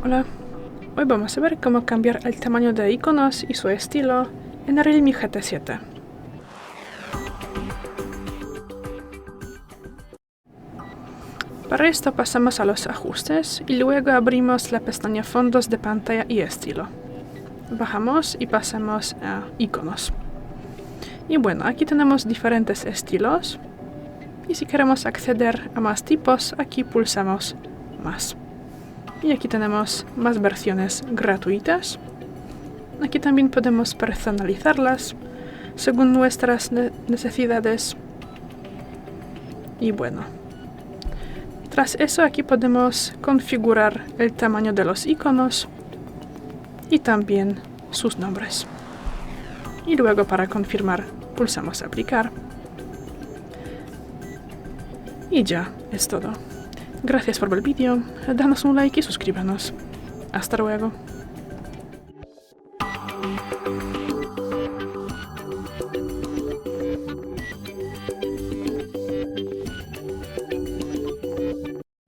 Hola, hoy vamos a ver cómo cambiar el tamaño de iconos y su estilo en el Realme GT7. Para esto pasamos a los ajustes y luego abrimos la pestaña fondos de pantalla y estilo. Bajamos y pasamos a iconos. Y bueno, aquí tenemos diferentes estilos y si queremos acceder a más tipos, aquí pulsamos más. Y aquí tenemos más versiones gratuitas. Aquí también podemos personalizarlas según nuestras necesidades. Y bueno, tras eso aquí podemos configurar el tamaño de los iconos y también sus nombres. Y luego para confirmar pulsamos aplicar. Y ya, es todo. Gracias por ver el vídeo, danos un like y suscríbanos. Hasta luego.